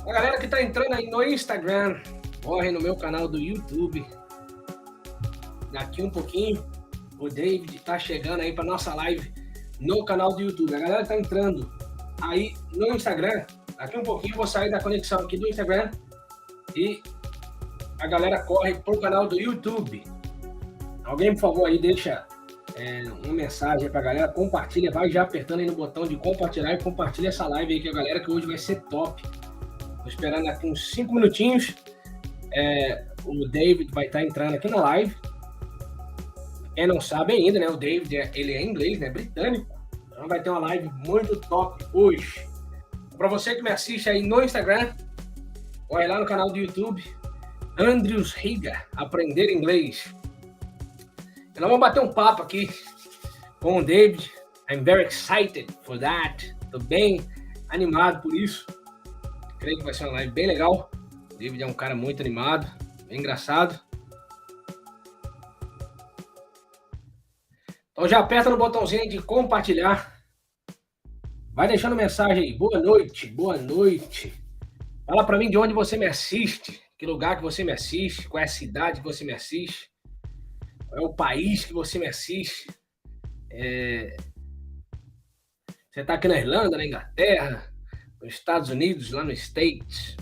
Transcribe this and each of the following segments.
A galera que tá entrando aí no Instagram, corre no meu canal do YouTube. Daqui um pouquinho, o David tá chegando aí para nossa live no canal do YouTube. A galera que tá entrando aí no Instagram, daqui um pouquinho eu vou sair da conexão aqui do Instagram e a galera corre pro canal do YouTube. Alguém, por favor, aí deixa uma mensagem pra galera, compartilha, vai já apertando aí no botão de compartilhar e compartilha essa live aí com a galera, que hoje vai ser top. Tô esperando aqui uns 5 minutinhos. O David vai estar entrando aqui na live. Quem não sabe ainda, né? O David, ele é inglês, né? Britânico. Então vai ter uma live muito top hoje. Para você que me assiste aí no Instagram, corre lá no canal do YouTube, Andrews Riga, Aprender Inglês. E nós vamos bater um papo aqui com o David. I'm very excited for that. Tô bem animado por isso. Creio que vai ser uma live bem legal. O David é um cara muito animado, bem engraçado. Então já aperta no botãozinho de compartilhar. Vai deixando mensagem aí. Boa noite, boa noite. Fala pra mim de onde você me assiste, que lugar que você me assiste, qual é a cidade que você me assiste, qual é o país que você me assiste. Você tá aqui na Irlanda, na Inglaterra, nos Estados Unidos, lá no States.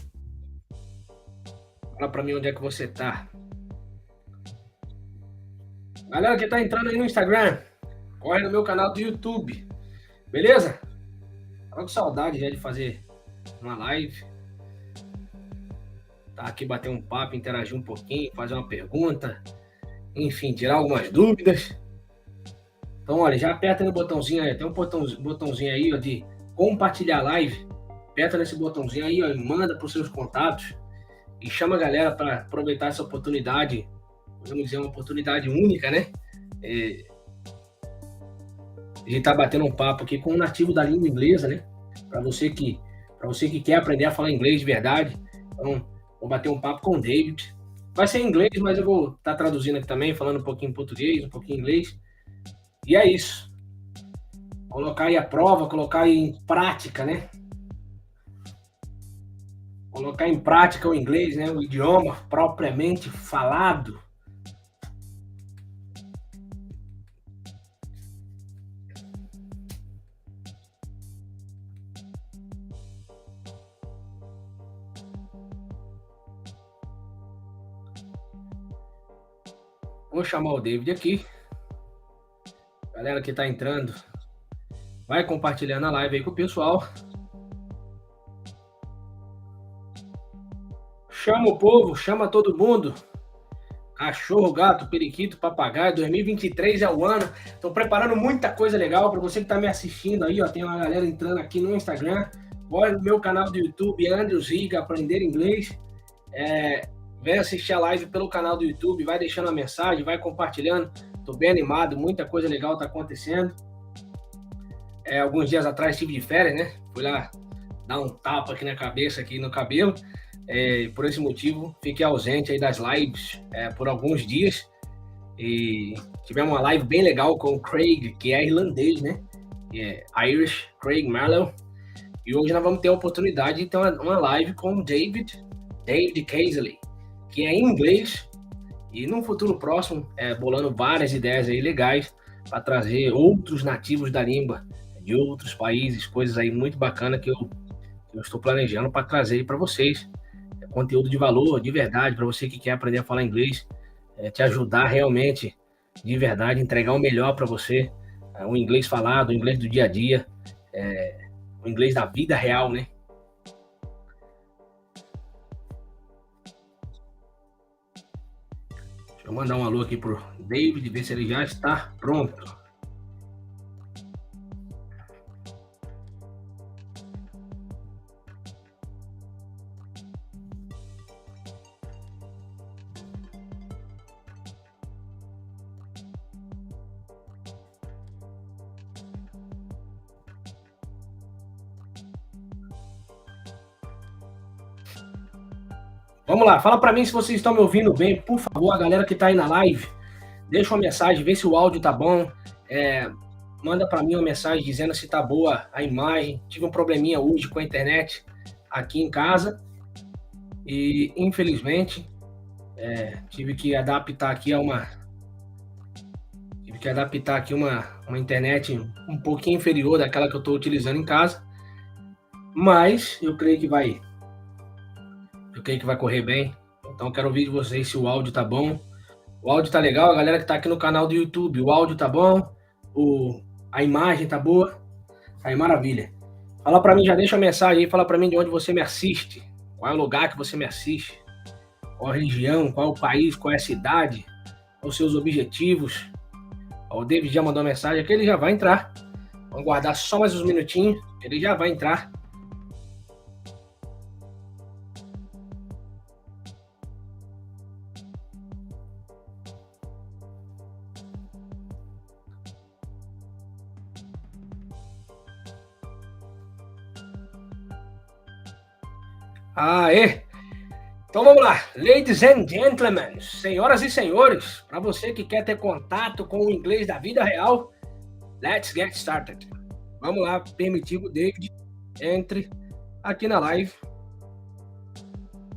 Fala pra mim onde é que você tá. Galera que tá entrando aí no Instagram, corre no meu canal do YouTube, beleza? Tava com saudade já de fazer uma live. Tá aqui bater um papo, interagir um pouquinho, fazer uma pergunta, enfim, tirar algumas dúvidas. Então, olha, já aperta no botãozinho aí, tem um botãozinho aí, ó, de compartilhar a live. Aperta nesse botãozinho aí, ó, e manda para os seus contatos e chama a galera para aproveitar essa oportunidade. Podemos dizer, uma oportunidade única, né? A gente tá batendo um papo aqui com um nativo da língua inglesa, né? Para você que quer aprender a falar inglês de verdade. Então, vou bater um papo com o David. Vai ser em inglês, mas eu vou estar traduzindo aqui também, falando um pouquinho em português, um pouquinho em inglês. E é isso. Colocar aí a prova, colocar aí em prática, né? Colocar em prática o inglês, né? O idioma propriamente falado. Vou chamar o David aqui. Galera que tá entrando, vai compartilhando a live aí com o pessoal. Chama o povo, chama todo mundo. Cachorro, gato, periquito, papagaio. 2023 é o ano. Tô preparando muita coisa legal para você que tá me assistindo aí, ó. Tem uma galera entrando aqui no Instagram. Corre no meu canal do YouTube, Andrews Riga, Aprender Inglês. Vem assistir a live pelo canal do YouTube, vai deixando a mensagem, vai compartilhando. Tô bem animado, muita coisa legal tá acontecendo. Alguns dias atrás estive de férias, né? Fui lá dar um tapa aqui na cabeça, aqui no cabelo. Por esse motivo, fiquei ausente aí das lives por alguns dias. E tivemos uma live bem legal com o Craig, que é irlandês, né? Irish, Craig Marlowe. E hoje nós vamos ter a oportunidade de ter uma live com o David Casely, que é em inglês. E num futuro próximo, bolando várias ideias aí legais para trazer outros nativos da língua de outros países, coisas aí muito bacanas que eu estou planejando para trazer para vocês. Conteúdo de valor, de verdade, para você que quer aprender a falar inglês, te ajudar realmente, de verdade, entregar o melhor para você, o inglês falado, o inglês do dia a dia, o inglês da vida real, né? Deixa eu mandar um alô aqui pro David, ver se ele já está pronto. Vamos lá, fala para mim se vocês estão me ouvindo bem, por favor, a galera que está aí na live, deixa uma mensagem, vê se o áudio tá bom, manda para mim uma mensagem dizendo se tá boa a imagem. Tive um probleminha hoje com a internet aqui em casa E, infelizmente, tive que adaptar aqui uma internet um pouquinho inferior daquela que eu estou utilizando em casa, mas eu creio que vai correr bem. Então quero ouvir de vocês se o áudio tá bom. O áudio tá legal, a galera que tá aqui no canal do YouTube, o áudio tá bom, a imagem tá boa, aí maravilha. Fala para mim, já deixa a mensagem aí, fala para mim de onde você me assiste, qual é o lugar que você me assiste, qual a região, qual é o país, qual é a cidade, quais os seus objetivos. O David já mandou uma mensagem aqui, ele já vai entrar. Vamos guardar só mais uns minutinhos, ele já vai entrar. Aê! Então vamos lá, ladies and gentlemen, senhoras e senhores, para você que quer ter contato com o inglês da vida real, let's get started. Vamos lá, permitir que o David entre aqui na live.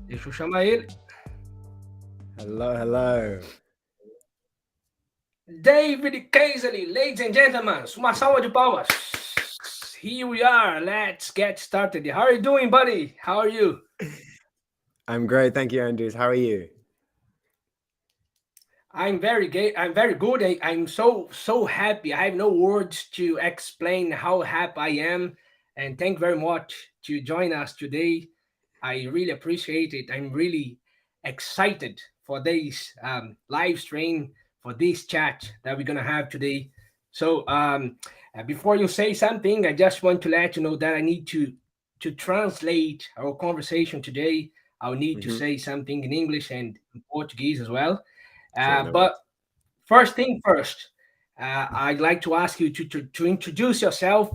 Deixa eu chamar ele. Hello, hello. David Casely, ladies and gentlemen, uma salva de palmas. Here we are, let's get started. How are you doing, buddy? How are you? I'm great, thank you, Andrews. How are you? I'm very good. I'm so happy. I have no words to explain how happy I am. And thank you very much to join us today. I really appreciate it. I'm really excited for this live stream, for this chat that we're gonna have today. So before you say something, I just want to let you know that I need to translate our conversation today. I'll need to say something in English and in Portuguese as well. But first thing first, I'd like to ask you to introduce yourself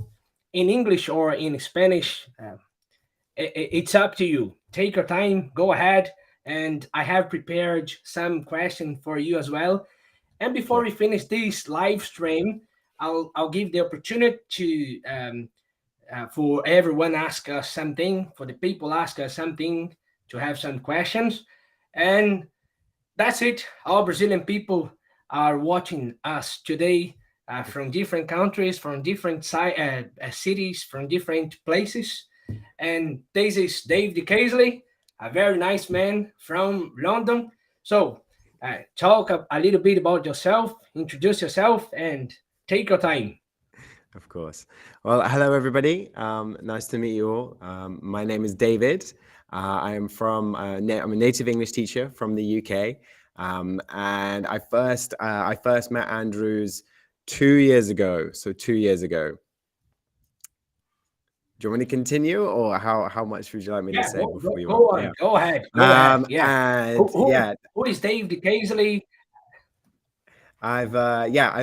in English or in Spanish. It's up to you. Take your time, go ahead. And I have prepared some questions for you as well. And before we finish this live stream, I'll give the opportunity to for everyone ask us something, for the people ask us something, to have some questions. And that's it. All Brazilian people are watching us today from different countries, from different cities, from different places. And this is David Casely, a very nice man from London. So talk a little bit about yourself, introduce yourself, and take your time. Of course. Well, hello, everybody. Nice to meet you all. My name is David. I'm a native English teacher from the UK. And I first met Andrews 2 years ago. So 2 years ago. Do you want me to continue, or how much would you like me to say before you go on? Yeah. Go ahead. Go ahead. Yeah. And who is David Casely? I've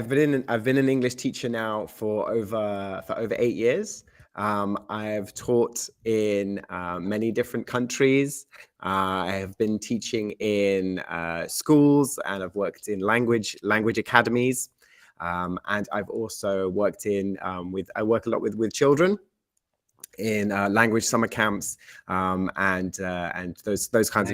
been an English teacher now for over 8 years. I've taught in many different countries. I have been teaching in schools, and I've worked in language academies. And I've also worked I work a lot with children in language summer camps, and those kinds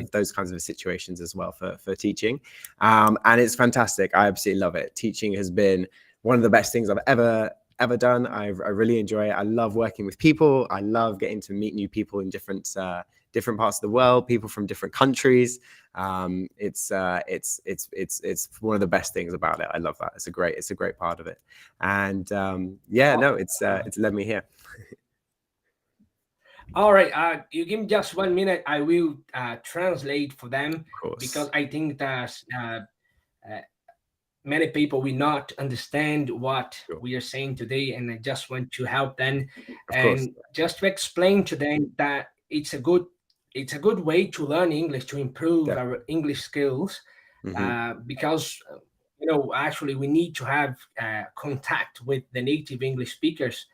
of situations as well for teaching. And it's fantastic. I absolutely love it. Teaching has been one of the best things I've ever done. I really enjoy it. I love working with people. I love getting to meet new people in different parts of the world, people from different countries. It's one of the best things about it. I love that. It's a great part of it. And it's led me here. All right, you give me just 1 minute. I will translate for them, because I think that many people will not understand what we are saying today, and I just want to help them and just to explain to them that it's a good way to learn English, to improve our English skills, because actually we need to have contact with the native English speakers.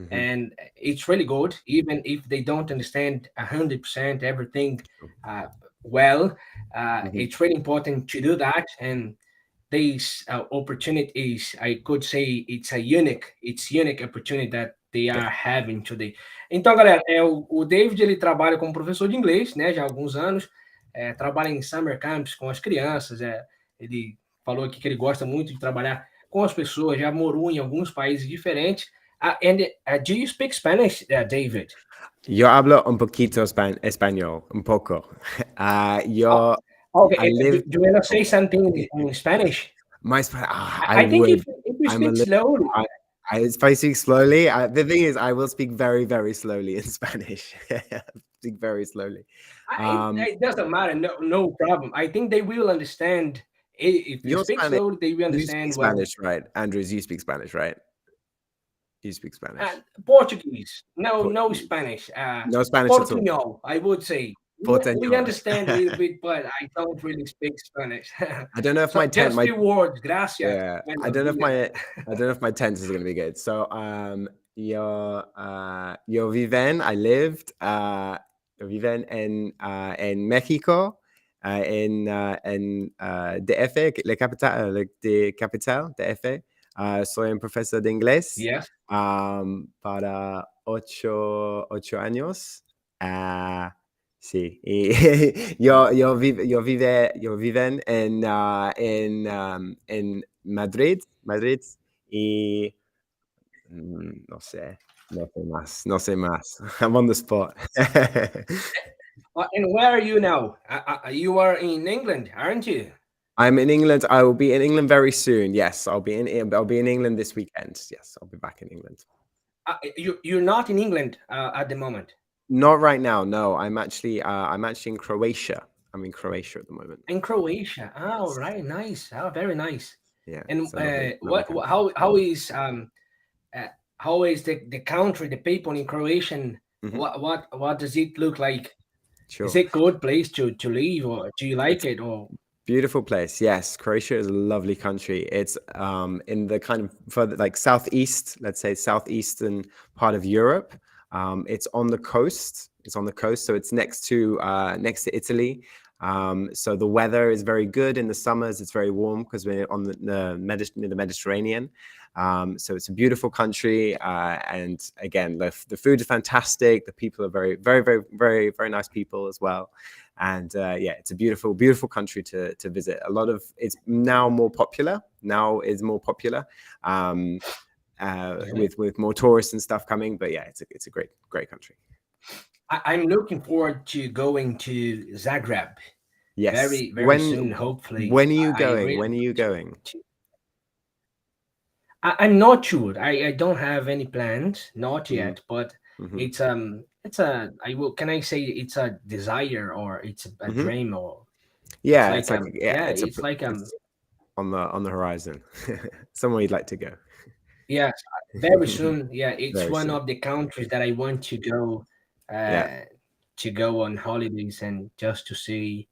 And it's really good, even if they don't understand 100% everything well. It's really important to do that. And these opportunities, I could say, it's unique opportunity that they are having today. Então, galera, o David, ele trabalha como professor de inglês, né, já há alguns anos, trabalha em summer camps com as crianças, ele falou aqui que ele gosta muito de trabalhar com as pessoas, já morou em alguns países diferentes. Do you speak Spanish, David? Yo hablo un poquito español, un poco. Yo, Okay, I live. do you want to say something in Spanish? I I think would. if you I'm a speak little. slowly, If I speak slowly, the thing is, I will speak very, very slowly in Spanish. Speak very slowly. it doesn't matter. No problem. I think they will understand. If you Your speak Spanish, slowly, they will you speak understand well. Spanish, right? Andrews, you speak Spanish, right? You speak Spanish. Portuguese, no Spanish. No Spanish at all. Portuñol, I would say. We Portuñol. understand a little bit, but I don't really speak Spanish. I don't know if So my just few words. Gracias. Yeah, I don't know if my tense is going to be good. So, yo viven, I lived, yo viven en México, en DF, la capital, de capital, DF. Soy un profesor de inglés. Yes. Para 8 años. Sí, y yo viven en Madrid, y no sé más. I'm on the spot. And where are you now? You are in England, aren't you? I'm in England. I will be in England very soon. Yes, I'll be in England this weekend. Yes, I'll be back in England. You're not in England at the moment. Not right now. No, I'm actually in Croatia. I'm in Croatia at the moment. In Croatia. Oh, right, nice. Oh, very nice. Yeah. And lovely how is the country, the people in Croatian? What does it look like? Sure. Is it a good place to live, or do you like it? Or beautiful place. Yes, Croatia is a lovely country. It's in the kind of further, like southeast, let's say southeastern part of Europe. It's on the coast. So it's next to Italy. So the weather is very good in the summers. It's very warm because we're on the Mediterranean. So it's a beautiful country, and again, the food is fantastic. The people are very, very, very, very, very nice people as well. And yeah, it's a beautiful, beautiful country to visit. It's now more popular. With more tourists and stuff coming. But yeah, it's a great country. I'm looking forward to going to Zagreb. Yes, very, very soon, hopefully. When are you going? I'm not sure. I don't have any plans, not yet. But it's can I say it's a desire, or it's a dream, or it's on the horizon. Somewhere you'd like to go. Yes, very soon. Yeah, it's one of the countries that I want to go to go on holidays, and just to see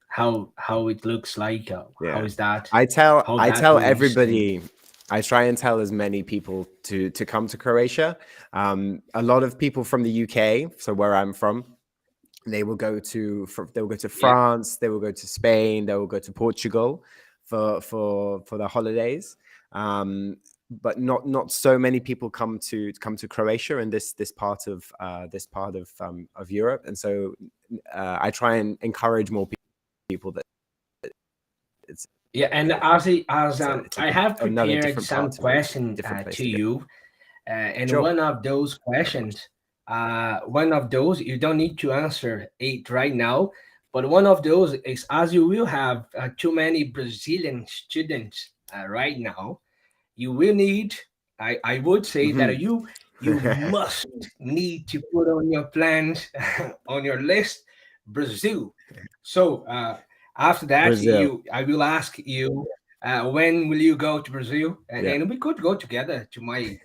how it looks like. How is that? I tell everybody. I try and tell as many people to come to Croatia. A lot of people from the UK, so where I'm from, they will go to France, they will go to Spain, they will go to Portugal for the holidays. But not so many people come to Croatia and this part of Europe, and so I try and encourage more people that it's. Yeah, and I have prepared some questions to you, and one of those questions, you don't need to answer it right now, but one of those is, as you will have too many Brazilian students right now, you will need, I would say that you must need to put on your plans, on your list, Brazil. So after that, I will ask you, when will you go to Brazil? And then we could go together to my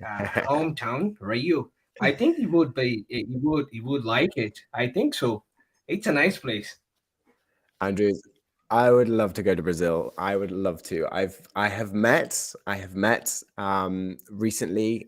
hometown, Rio. I think you would like it. I think so. It's a nice place. Andrews, I would love to go to Brazil. I would love to. I have met recently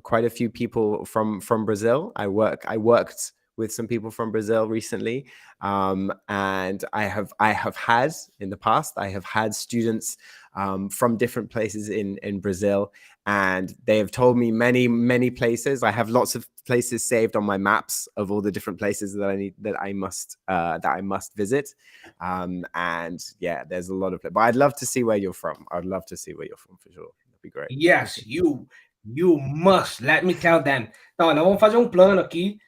quite a few people from Brazil. I worked with some people from Brazil recently. And I have had in the past, I have had students from different places in Brazil, and they have told me many places. I have lots of places saved on my maps of all the different places that I must visit. And yeah, there's a lot of it, but I'd love to see where you're from. I'd love to see where you're from for sure. That'd be great. Yes, you must. Let me tell them. Então, nós vamos fazer um plano aqui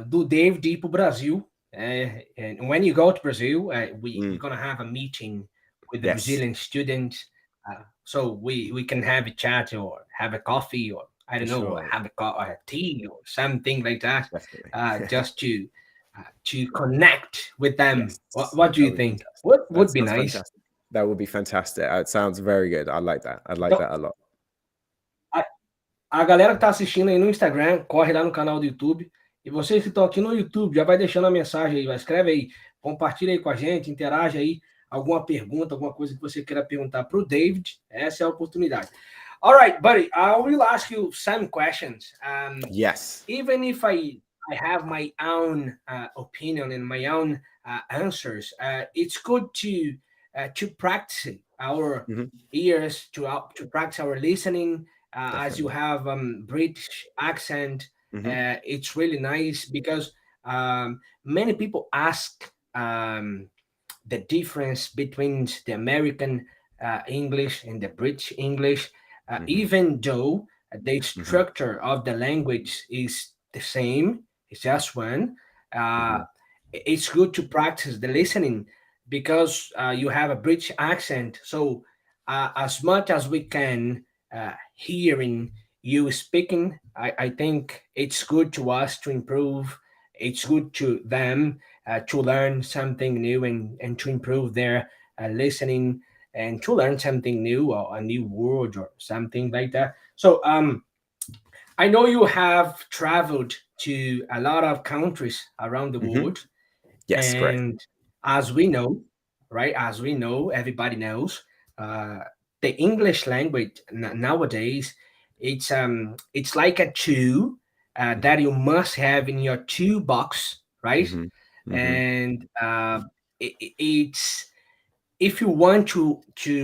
do David ir para o Brasil. And when you go to Brazil, we're going to have a meeting with the Brazilian students. So we can have a chat or have a coffee or I don't know, have a tea or something like that. Just to connect with them. Yes. What do you think? What would be nice? Fantastic. That would be fantastic. It sounds very good. I like that. I like that a lot. A galera que tá assistindo aí no Instagram, corre lá no canal do YouTube. E vocês que estão aqui no YouTube, já vai deixando a mensagem aí, escreve aí, compartilha aí com a gente, interage aí, alguma pergunta, alguma coisa que você queira perguntar para o David. Essa é a oportunidade. All right, buddy, I will ask you some questions. Yes. Even if I have my own opinion and my own answers, it's good to practice our ears, to practice our listening. As you have British accent, it's really nice because many people ask the difference between the American English and the British English, even though the structure of the language is the same, it's just one. It's good to practice the listening because you have a British accent. So as much as we can hearing you speaking, I think it's good to us to improve. It's good to them to learn something new and to improve their listening and to learn something new or a new word or something like that. So I know you have traveled to a lot of countries around the world. Yes, and great. as we know, right, as we know, everybody knows, the English language nowadays, it's like a tool that you must have in your toolbox, right? And it's if you want to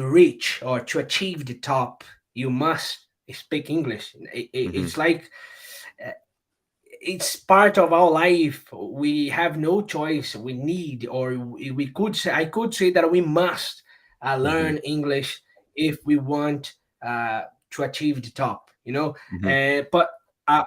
reach or to achieve the top, you must speak English. It's like it's part of our life. We have no choice. We need, or we could say, I could say that we must learn English if we want to achieve the top, you know. But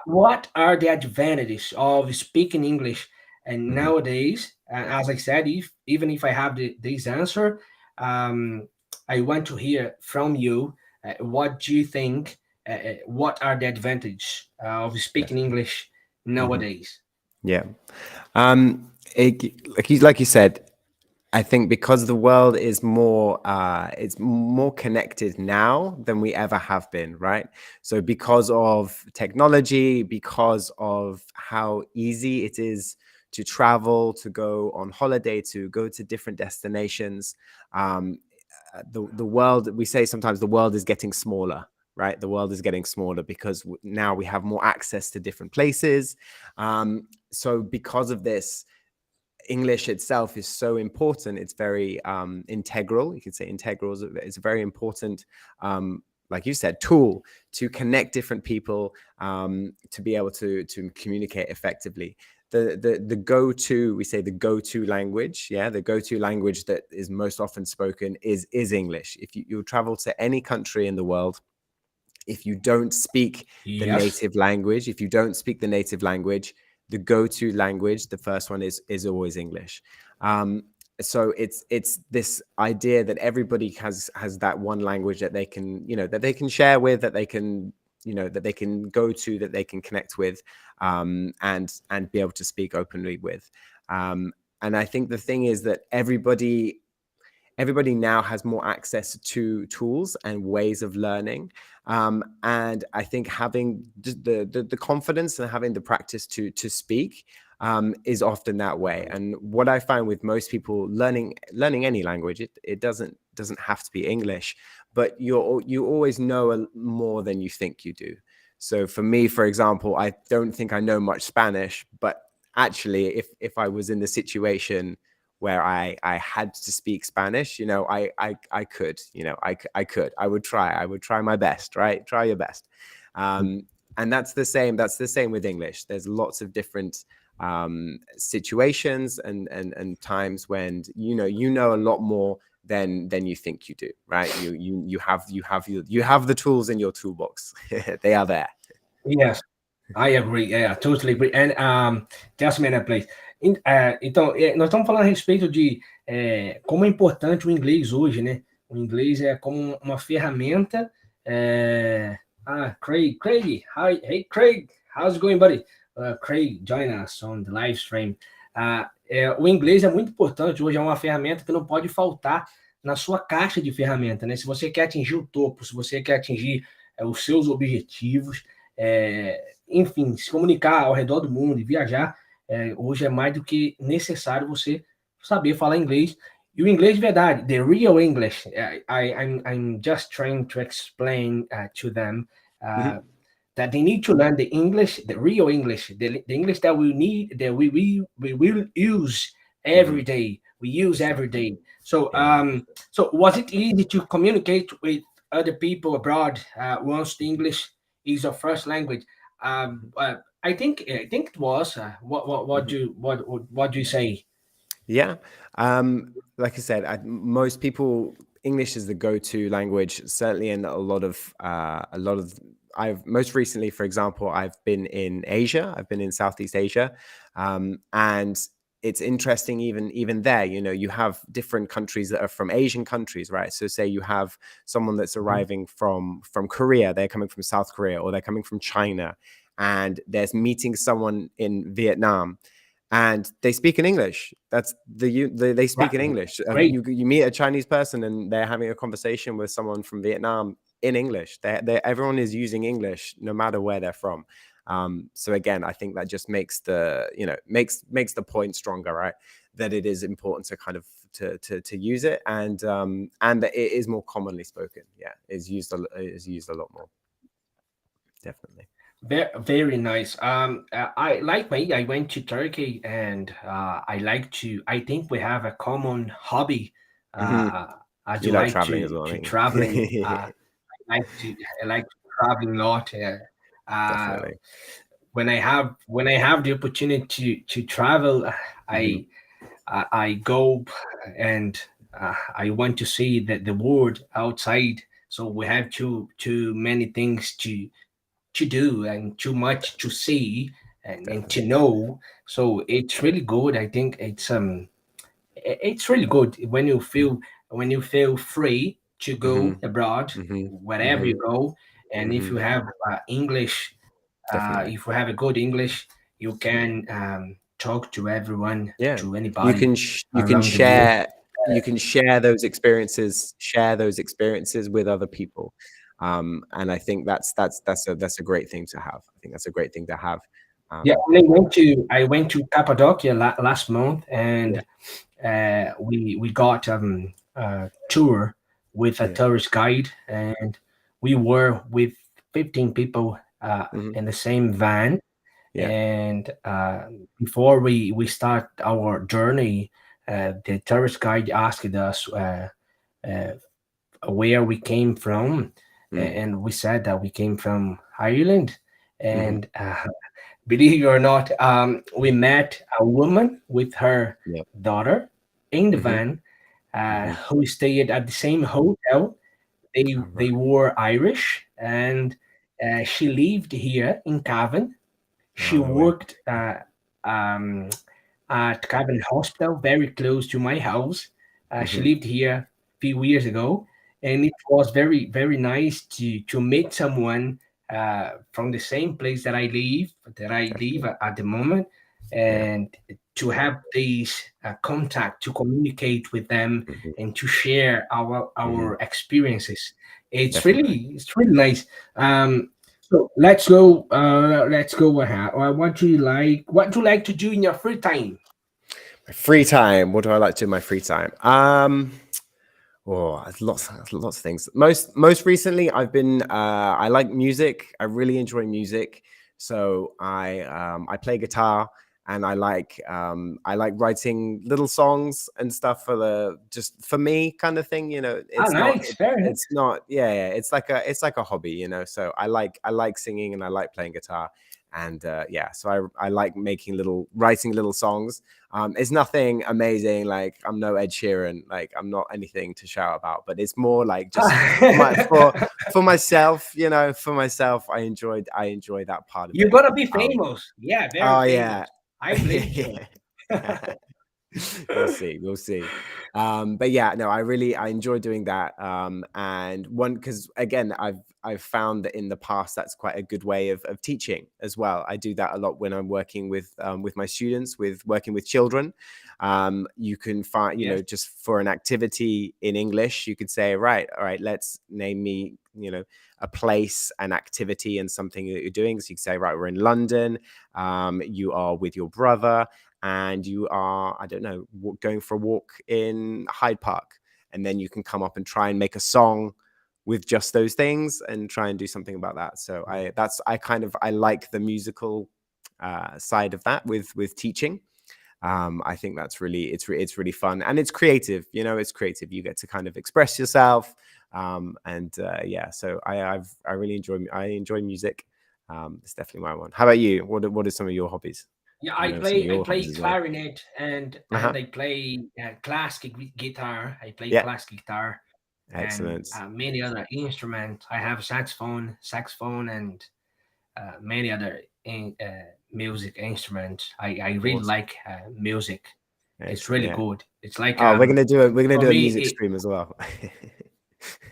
what are the advantages of speaking English? And nowadays, as I said, even if I have this answer, I want to hear from you. What do you think? What are the advantages of speaking English nowadays? Yeah. Like you said, I think because the world is more it's more connected now than we ever have been, right? So because of technology, because of how easy it is to travel, to go on holiday, to go to different destinations, the world, we say sometimes the world is getting smaller, right? The world is getting smaller because now we have more access to different places. So because of this, English itself is so important. It's very integral. You could say integral is a very important, like you said, tool to connect different people, to be able to communicate effectively. The go-to, we say the go-to language, the go-to language that is most often spoken is English. If you travel to any country in the world, if you don't speak the native language, the go-to language, the first one is always English. So it's this idea that everybody has that one language that they can, that they can share with, that they can, that they can go to, that they can connect with, and be able to speak openly with. And I think the thing is that everybody now has more access to tools and ways of learning. And I think having the confidence and having the practice to speak is often that way. And what I find with most people learning any language, it doesn't have to be English, but you always know more than you think you do. So for me, for example, I don't think I know much Spanish, but actually, if I was in the situation where I had to speak Spanish, you know, I could, you know, I could, I would try my best, right? Try your best. And that's the same with English. There's lots of different situations and times when you know a lot more than you think you do, right? You have the tools in your toolbox. They are there. Yes, I agree. Yeah, totally agree. And just a minute, please. Então, nós estamos falando a respeito de como é importante o inglês hoje, né? O inglês é como uma ferramenta. Craig, hi, hey Craig, how's it going, buddy? Craig, join us on the live stream. O inglês é muito importante hoje, é uma ferramenta que não pode faltar na sua caixa de ferramenta, né? Se você quer atingir o topo, se você quer atingir os seus objetivos, enfim, se comunicar ao redor do mundo e viajar, hoje é mais do que necessário você saber falar inglês. E o inglês de verdade, the real English, I'm just trying to explain to them that they need to learn the English, the real English, the English that we need, that we will use every day. We use every day. So, so was it easy to communicate with other people abroad once the English is your first language? I think it was. What do you say? Yeah. Like I said, most people, English is the go-to language, certainly in a lot of I've most recently, for example, I've been in Asia. I've been in Southeast Asia. And it's interesting even there, you know, you have different countries that are from Asian countries, right? So say you have someone that's arriving from Korea, they're coming from South Korea, or they're coming from China, and they're meeting someone in Vietnam, and they speak in English. That's they speak in English. You meet a Chinese person and they're having a conversation with someone from Vietnam in English. Everyone is using English no matter where they're from. So again, I think that just makes the makes the point stronger, right? That it is important to kind of to use it, and that it is more commonly spoken. Yeah, is used a lot more. Definitely. Very, very nice. I like me. I went to Turkey, and I think we have a common hobby. As You you like like traveling as well, to I think. traveling. I like to traveling a lot. Definitely. When I have the opportunity to travel, I go and I want to see the world outside. So we have too many things to do and too much to see and to know. So it's really good. I think it's really good when you feel free to go abroad wherever you go, and if you have English, Definitely. if you have a good English, you can talk to everyone, Yeah, to you anybody can around the world. share those experiences with other people, and I think that's a great thing to have. I think that's a great thing to have. Yeah, I went to Cappadocia last month, and we got a tour with a tourist guide, and we were with 15 people in the same van. Yeah. And before we start our journey, the tourist guide asked us where we came from, and we said that we came from Ireland. And believe it or not, we met a woman with her daughter in the van, who stayed at the same hotel. They were Irish, and she lived here in Cavan. She No way. worked at Cavan Hospital, very close to my house. She lived here a few years ago, and it was very, very nice to meet someone from the same place that I live at the moment, and to have this contact, to communicate with them, and to share our experiences. Definitely. It's really nice. So let's go. Let's go ahead. What do you like? What do you like to do in your free time? My free time. What do I like to do in my free time? Lots of things. Most recently, I've been. I like music. I really enjoy music. So I play guitar, and I like writing little songs and stuff for the just for me kind of thing. You know, Oh, nice. Very nice. it's not it's like a hobby. You know, so I like singing and I like playing guitar. And yeah, so I like writing little songs. It's nothing amazing. Like I'm no Ed Sheeran. Like I'm not anything to shout about. But it's more like just for myself. You know, for myself, I enjoy that part of You're it. gonna be famous. Yeah, very Oh famous. yeah. I believe so. We'll see. But yeah, no, I enjoy doing that. And because again, I've found that in the past that's quite a good way of teaching as well. I do that a lot when I'm working with my students, working with children. You can find, you know, just for an activity in English, you could say, all right, let's name me, you know, a place, an activity, and something that you're doing. So you can say, right, we're in London. You are with your brother, and you are, I don't know, going for a walk in Hyde Park. And then you can come up and try and make a song with just those things and try and do something about that. So I like the musical side of that with teaching. I think that's it's really fun, and it's creative. You know, it's creative. You get to kind of express yourself. Yeah, so I really enjoy music. It's definitely my one. How about you? What are some of your hobbies? Yeah, I I know some of play your hobbies as well. clarinet and I play classic guitar. I play Yeah. classic guitar Excellent. and many other instruments. I have saxophone, and many other music instruments. I really Awesome. like music. It's Excellent. really Yeah. good. It's like Oh, we're gonna do for a me. music stream as well.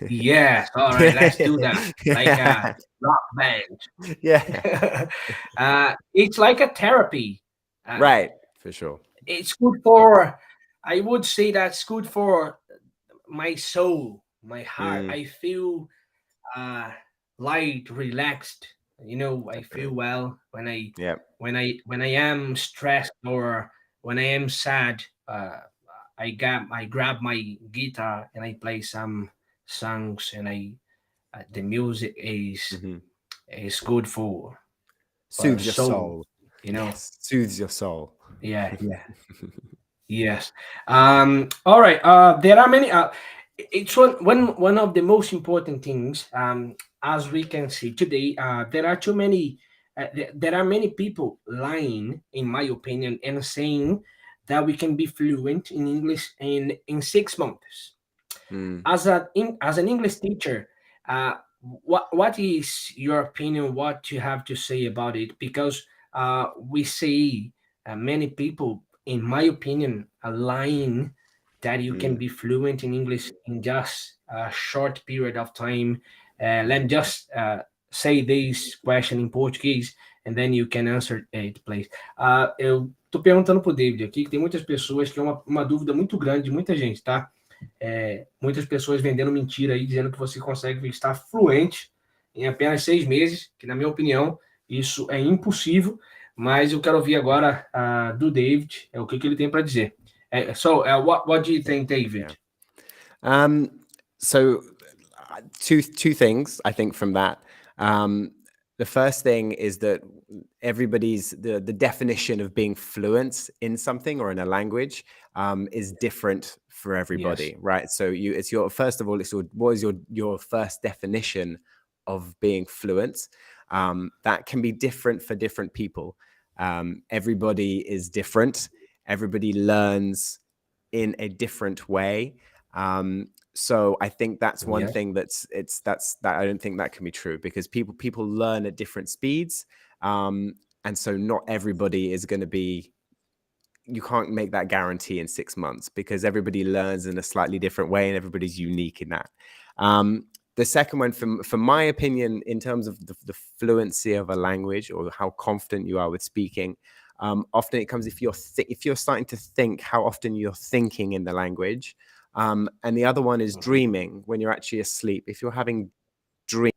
Yes, all right, let's do that. Like a rock band. Yeah. It's like a therapy. Right. For sure. It's good for. I would say that's good for my soul, my heart. Mm, I feel uh, light, relaxed. You know, I feel definitely. well when Yeah. when I am stressed or when I am sad. I grab my guitar and I play some songs, and the music Hmm. is good for Soothes your soul. soul. You know, Yes. Soothes your soul. yeah, yeah. Yes. All right. There are many. It's one of the most important things. As we can see today, there are too many. There are many people lying, in my opinion, and saying that we can be fluent in English in 6 months. Mm, As an English teacher, what is your opinion? What you have to say about it? Because we see many people, in my opinion, are lying that you can mm. be fluent in English in just a short period of time. Let me just say this question in Portuguese, and then you can answer it, please. Eu tô perguntando pro David aqui que tem muitas pessoas que é uma dúvida muito grande de muita gente, tá? Muitas pessoas vendendo mentira aí, dizendo que você consegue estar fluente em apenas 6 meses, que na minha opinião isso é impossível, mas eu quero ouvir agora do David, o que ele tem para dizer. What do you think, David? Yeah. So two things I think from that. The first thing is that everybody's the definition of being fluent in something or in a language is different for everybody, Yes. right? So what is your first definition of being fluent? That can be different for different people. Everybody is different. Everybody learns in a different way. So I think that's one Yes. thing that I don't think that can be true, because people learn at different speeds. And so not everybody is going to be, you can't make that guarantee in 6 months, because everybody learns in a slightly different way and everybody's unique in that. The second one, from my opinion, in terms of the fluency of a language or how confident you are with speaking, often it comes if you're starting to think, how often you're thinking in the language. And the other one is dreaming when you're actually asleep. If you're having dreams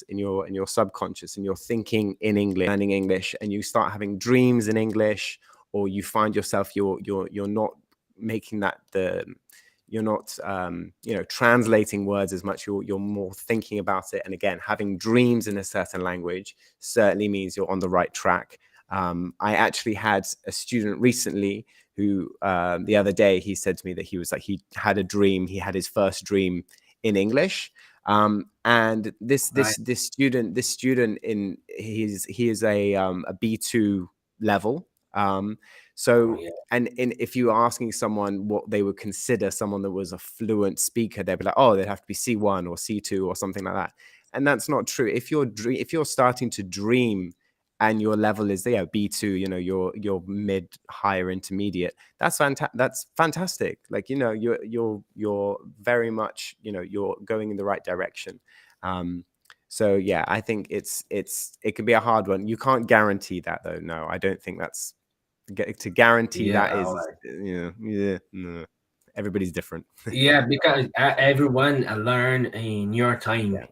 in your subconscious and you're thinking in English, learning English, and you start having dreams in English, or you find yourself you're not making that you're not translating words as much, you're more thinking about it, and again having dreams in a certain language certainly means you're on the right track. I actually had a student recently who the other day he said to me that he was like, he had a dream, he had his first dream in English. And this student in he is a B2 level. So yeah. and if you were asking someone what they would consider someone that was a fluent speaker, they'd be like, oh, they'd have to be C1 or C2 or something like that. And that's not true. If you're starting to dream and your level is B2, your mid, higher, intermediate, that's fantastic. Like, you're very much, you're going in the right direction. So yeah, I think it could be a hard one. You can't guarantee that though. No, I don't think that's to guarantee Yeah, that is, all right. no. Everybody's different. Yeah, because everyone learn in your time. Yeah.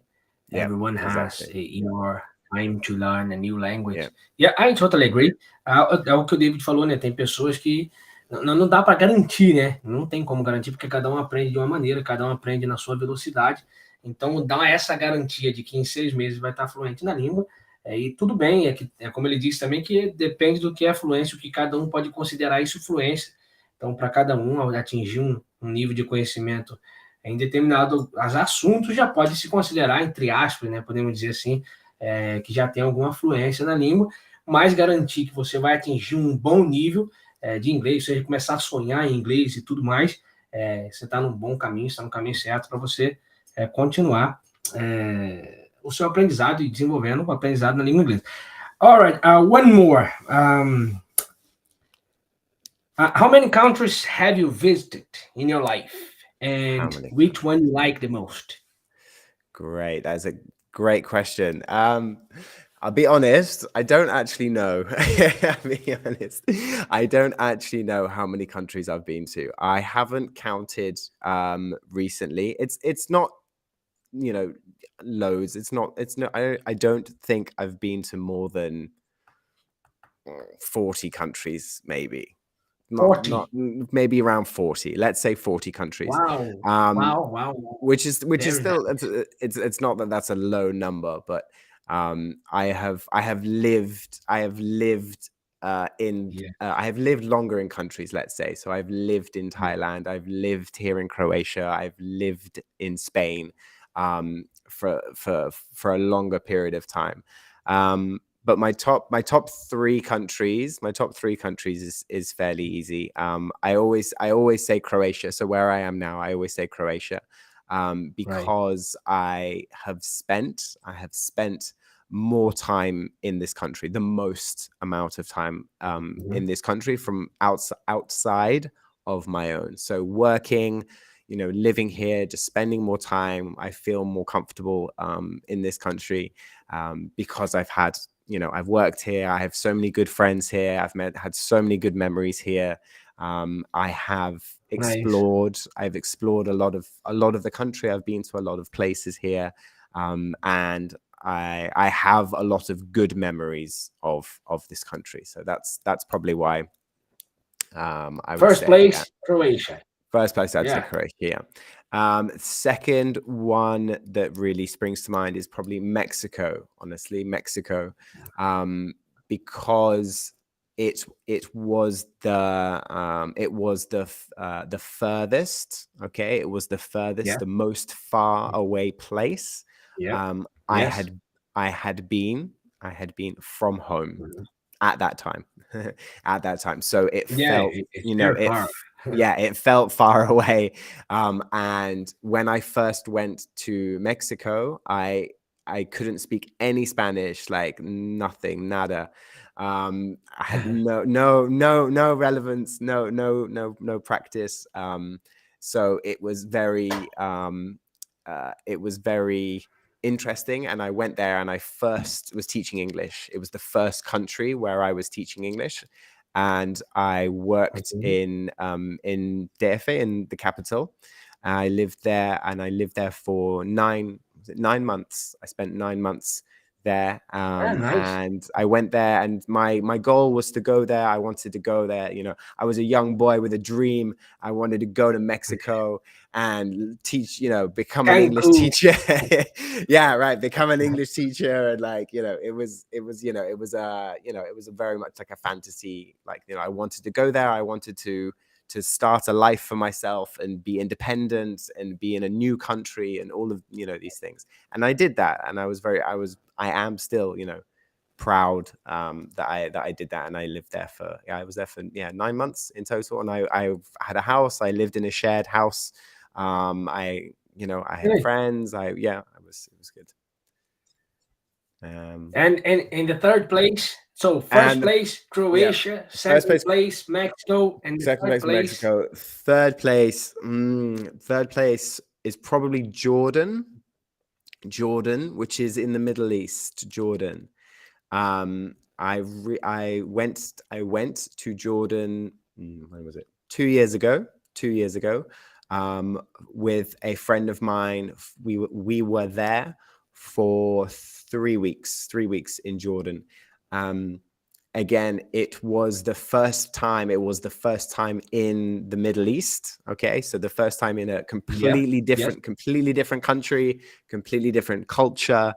Yeah, Everyone has exactly. your time to learn a new Yeah. language. Yeah, I totally agree. É o que o David falou, né? Tem pessoas que não dá para garantir, né? Não tem como garantir, porque cada um aprende de uma maneira, cada um aprende na sua velocidade. Então, dá essa garantia de que em 6 meses vai estar fluente na língua. E tudo bem, como ele disse também, que depende do que é fluência, o que cada um pode considerar isso fluência. Então, para cada um atingir um nível de conhecimento em determinado assuntos, já pode se considerar, entre aspas, né, podemos dizer assim, que já tem alguma fluência na língua, mas garantir que você vai atingir um bom nível de inglês, ou seja, começar a sonhar em inglês e tudo mais, você está num bom caminho, está no caminho certo para você continuar o seu aprendizado e desenvolvendo o aprendizado na língua inglesa. All right, one more. How many countries have you visited in your life, and which one you like the most? Great, that's a great question. I'll be honest, I don't actually know. I'll be honest, I don't actually know how many countries I've been to. I haven't counted recently. It's not, loads. I don't think I've been to more than 40 countries, maybe. 40. Not maybe around 40. Let's say 40 countries. Wow. Wow. Which is still, it's not that that's a low number, but I have lived I have lived longer in countries, let's say. So I've lived in Thailand, I've lived here in Croatia, I've lived in Spain for a longer period of time. But my top three countries is fairly easy. I always say Croatia. So where I am now, I always say Croatia, because I have spent more time in this country, the most amount of time in this country from outside of my own. So working, living here, just spending more time, I feel more comfortable in this country because I've worked here. I have so many good friends here. Had so many good memories here. I have explored. Nice. I've explored a lot of the country. I've been to a lot of places here, and I have a lot of good memories of this country. So that's probably why. I would First say, place, Croatia. First place, I'd say Croatia. Second one that really springs to mind is probably Mexico. Honestly, Mexico, because it was the furthest. Okay, it was the furthest, the most far away place. I had been from home at that time. So it felt, it felt far away. And when I first went to Mexico, I couldn't speak any Spanish, like nothing, nada. I had no relevance, no practice. So it was very interesting. And I went there and I first was teaching English. It was the first country where I was teaching English. And I worked in DF, in the capital. I lived there, and I lived there for 9 months. I spent 9 months there. Nice. And I went there, and my goal was to go there. I wanted to go there. You know, I was a young boy with a dream. I wanted to go to Mexico and teach, you know, become an English Cancun. teacher. Yeah, right. Become an English teacher. And like, you know, it was, you know, it was a very much like a fantasy. Like, you know, I wanted to go there. I wanted to start a life for myself and be independent and be in a new country and all of, you know, these things. And I did that. And I am still, you know, proud that I did that. And I lived there for, I was there for 9 months in total. And I had a house. I lived in a shared house. I had friends. It was good. And in the third place, so first place Croatia, second place Mexico, and the second third place Mexico. Third place is probably Jordan, which is in the Middle East. Jordan. I went to Jordan. When was it? 2 years ago. 2 years ago, with a friend of mine. We were there for 3 weeks. 3 weeks in Jordan. Again, it was the first time in the Middle East. Okay, so the first time in a completely different country, completely different culture,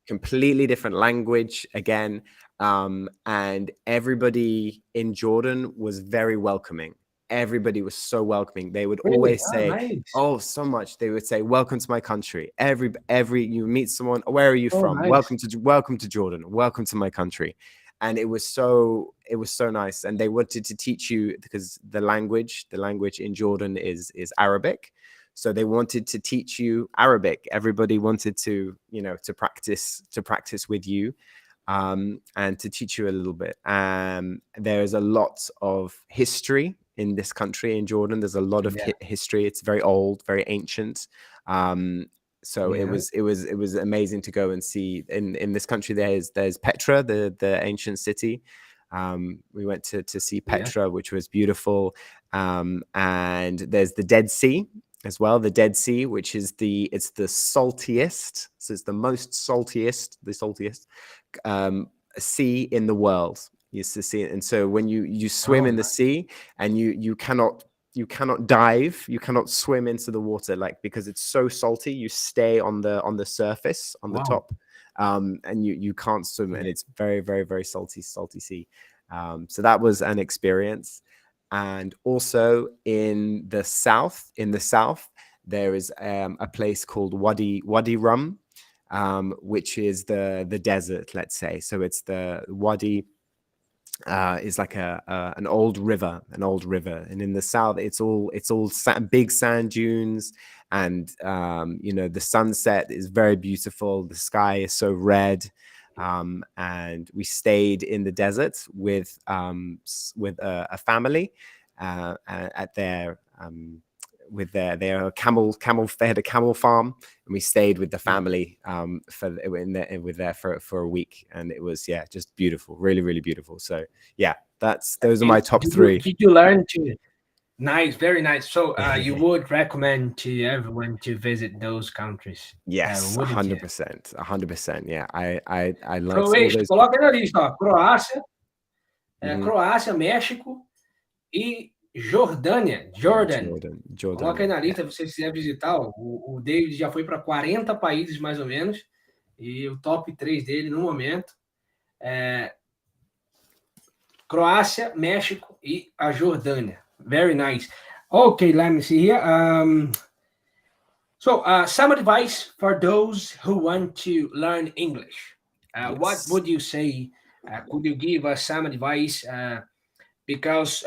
completely different language again. And everybody in Jordan was very welcoming. Everybody was so welcoming. They would always say, "Oh, so much." They would say, "Welcome to my country." Every you meet someone, "Where are you from?" Nice. Welcome to Jordan. Welcome to my country. And it was so nice. And they wanted to teach you, because the language in Jordan is Arabic. So they wanted to teach you Arabic. Everybody wanted to, you know, to practice with you, and to teach you a little bit. There's a lot of history in this country, in Jordan. There's a lot of history. It's very old, very ancient. So it was amazing to go and see. In this country, there's Petra, the ancient city. We went to see Petra, which was beautiful. And there's the Dead Sea as well. The Dead Sea, which is the saltiest. So it's the saltiest sea in the world. You used to see it. And so when you swim in the sea, and you cannot dive, you cannot swim into the water, like, because it's so salty. You stay on the surface, on the top, and you can't swim, and it's very, very, very salty sea. So that was an experience. And also in the south, there is a place called Wadi Rum, which is the desert, let's say. So it's the Wadi. Is like an old river, and in the south it's all big sand dunes, and you know, the sunset is very beautiful. The sky is so red, and we stayed in the desert with a family at their with their camel. They had a camel farm, and we stayed with the family for a week, and it was just beautiful, really, really beautiful. So those are my top three. Did you learn to? Nice, very nice. So you would recommend to everyone to visit those countries? Yes, 100%, 100%. Yeah, I learned all Croácia, those. coloca na lista, ó. Croácia, México e Jordânia. Jordan. Coloca aí na lista, se você quiser visitar. O David já foi para 40 países, mais ou menos, e o top 3 dele no momento é Croácia, México e a Jordânia. Very nice. Okay, let me see here. So some advice for those who want to learn English. What would you say? Could you give us some advice? Because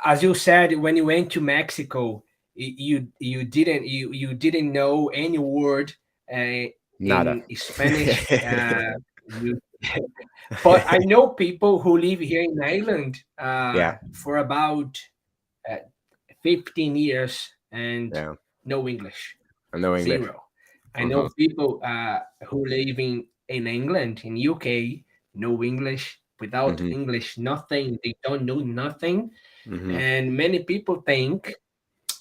as you said, when you went to Mexico, you didn't know any word in Spanish. But I know people who live here in Ireland for about 15 years and no English. Zero. I know people who live in England, in UK, no English. Without English, nothing. They don't know nothing. And many people think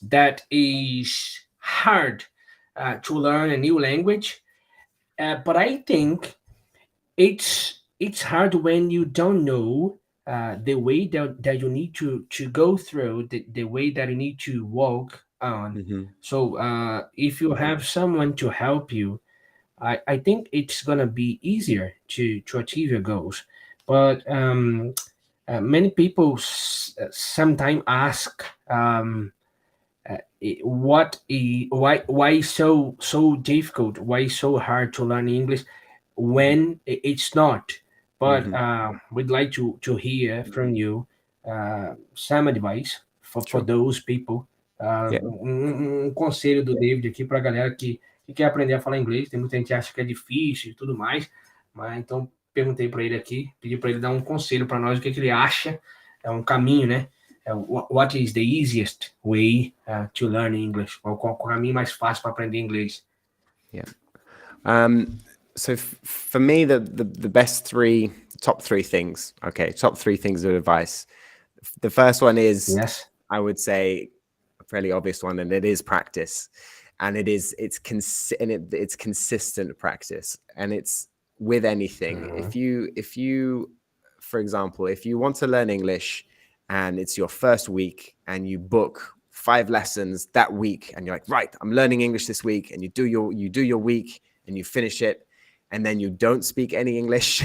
that is hard to learn a new language. But I think it's hard when you don't know the way that you need to go through, the way that you need to walk on. Hmm. So if you have someone to help you, I think it's gonna be easier to achieve your goals. But many people sometimes ask, why so difficult, why so hard to learn English when it's not. But Hmm. we'd like to hear from you some advice for Sure. those people. Yeah. Conselho do David aqui para a galera que quer aprender a falar inglês. Tem muita gente que acha que é difícil e tudo mais, mas então perguntei para ele aqui, pedi para ele dar um conselho para nós, o que ele acha, é um caminho, né? What is the easiest way to learn English? Qual o caminho mais fácil para aprender inglês? Yeah. So for me, the top three things. Okay, top three things of advice. The first one is, Yes. I would say, a fairly obvious one, and it is practice, and it's consistent practice, and it's with anything. If you, for example, if you want to learn English, and it's your first week, and you book 5 lessons that week, and you're like, right, I'm learning English this week, and you do your week, and you finish it, and then you don't speak any English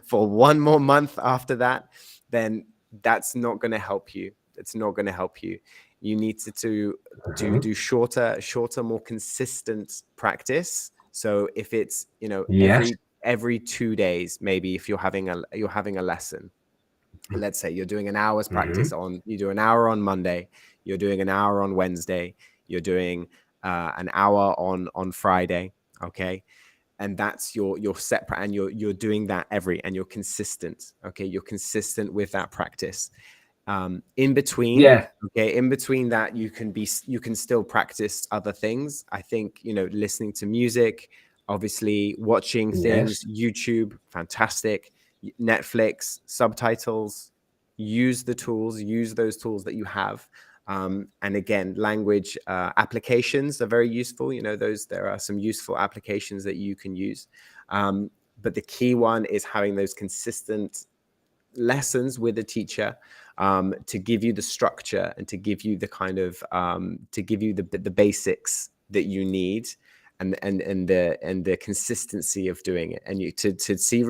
for 1 more month after that, then that's not going to help you. It's not going to help you. You need to do shorter, more consistent practice. So if it's, Yes. every 2 days, maybe if you're having a lesson, let's say you're doing an hour's practice you do an hour on Monday, you're doing an hour on Wednesday, you're doing an hour on Friday. Okay. And that's your set, and you're doing that and you're consistent. Okay. You're consistent with that practice. In between, Yeah. okay, in between that, you can still practice other things. I think, listening to music, obviously watching things, Yes. YouTube, fantastic, Netflix, subtitles, use those tools that you have. And again, language applications are very useful. There are some useful applications that you can use. But the key one is having those consistent lessons with a teacher, to give you the structure and to give you the kind of to give you the basics that you need, and the consistency of doing it, and to see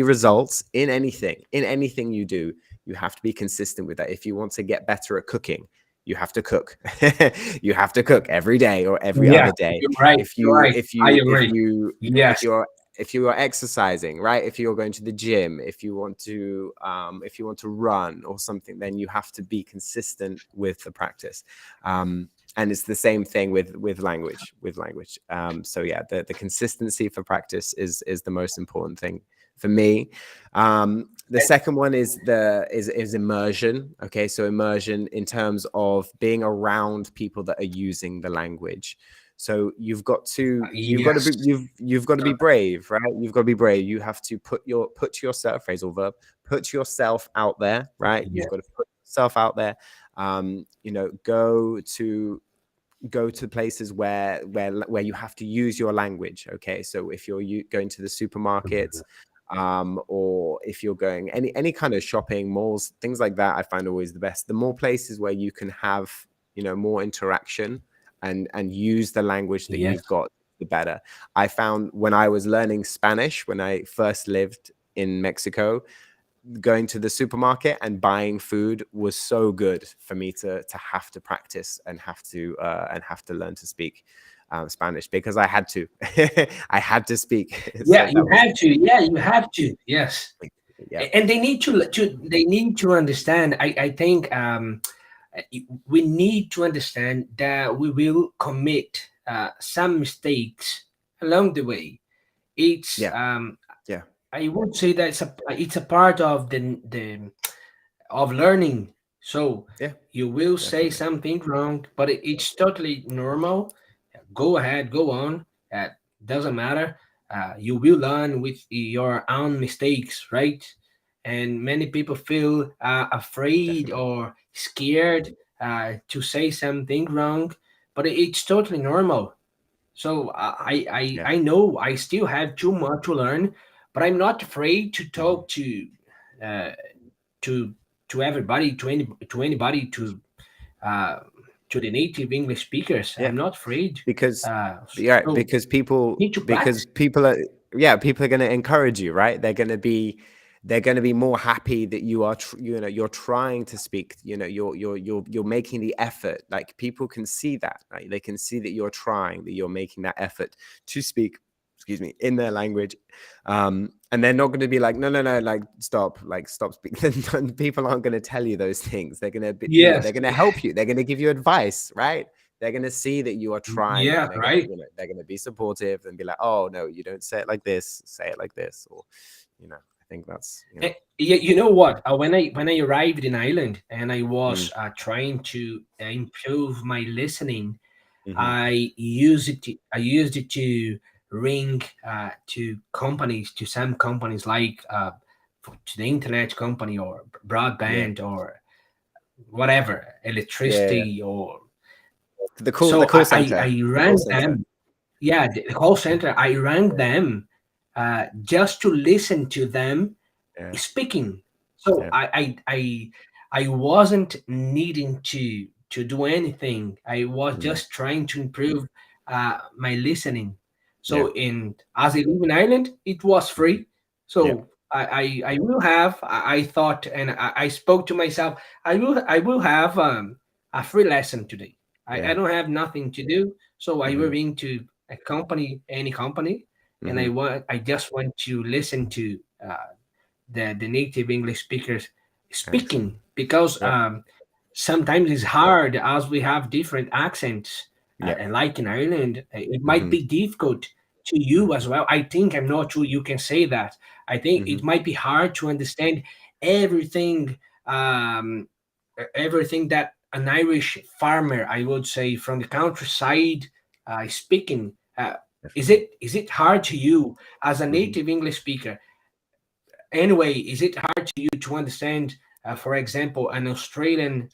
results in anything you do. You have to be consistent with that. If you want to get better at cooking, you have to cook. You have to cook every day or every Yeah. other day. You're right. If You're you right. if I you if agree. you Yes. if you are exercising, right? If you're going to the gym, if you want to run or something, then you have to be consistent with the practice. And it's the same thing with language. So yeah, the consistency for practice is the most important thing for me. The second one is immersion. Okay, so immersion in terms of being around people that are using the language. So you've got to Yes. be brave, right? You've got to be brave. You have to put yourself, phrasal verb, put yourself out there, right? Yeah. You've got to put yourself out there. Go to places where you have to use your language. Okay, so if you're going to the supermarket, or if you're going any kind of shopping malls, things like that, I find always the best. The more places where you can have more interaction and use the language that Yes. you've got, the better. I found when I was learning Spanish, when I first lived in Mexico, going to the supermarket and buying food was so good for me to have to practice and have to learn to speak Spanish, because I had to. I had to speak. Yeah. So You have to. Yeah. You have to. Yes. yeah. And they need to understand. I think we need to understand that we will commit some mistakes along the way. It's Yeah. Yeah. I would say that it's a part of the of learning. So Yeah. you will say Definitely. something wrong, but it's totally normal. Go ahead, go on. Doesn't matter. You will learn with your own mistakes, right? And many people feel afraid Definitely. or scared to say something wrong, but it's totally normal. So Yeah. I know I still have too much to learn, but I'm not afraid to Mhm. talk uh, to everybody, to anybody, uh, to the native English speakers. Yeah. I'm not afraid. Because Uh, yeah, so need to because practice. people are, yeah, people are going to encourage you, right? They're going to be more happy that you are you know, you're trying to speak, you know, you're making the effort. Like people can see that, right? They can see that you're trying, that you're making that effort to speak, excuse me, in their language. And they're not going to be like, no, like stop speaking. People aren't going to tell you those things. They're going to be, you know, Yes. they're going to help you. They're going to give you advice, right? They're going to see that you are trying, Yeah. and they're going to, Right. you know, they're going to be supportive and be like, oh no, you don't say it like this, say it like this. Or, you know, I think that's, you know. Yeah, you know what? When I arrived in Ireland and I Mm, was trying to improve my listening, hmm. I used it to ring to companies, to some companies like to the internet company or Yeah, broadband or whatever, yeah. electricity or The so. call I center, the rang call center. them. Yeah, the call center. I rang Yeah, them just to listen to them yeah, speaking. So yeah. I wasn't needing to do anything. I was Mm, just trying to improve my listening. yeah. So in as I live in Ireland, it was Mhm. free. Yeah, So I will have. I thought and I spoke to myself. I will have a free lesson today. I yeah. don't have nothing to do, so I will Hmm. into a company, any company, and Hmm. I just want to listen to the native English speakers Excellent. speaking because Yeah, sometimes it's hard as we have different accents. yeah. And like in Ireland, it might Hmm. be difficult to you as well. I think I'm not sure you can say that. I think Hmm. it might be hard to understand everything, um, everything that an Irish farmer, I would say, from the countryside is speaking. Definitely. Is it hard to you as a Hmm. native English speaker? Anyway, is it hard to you to understand, for example, an Australian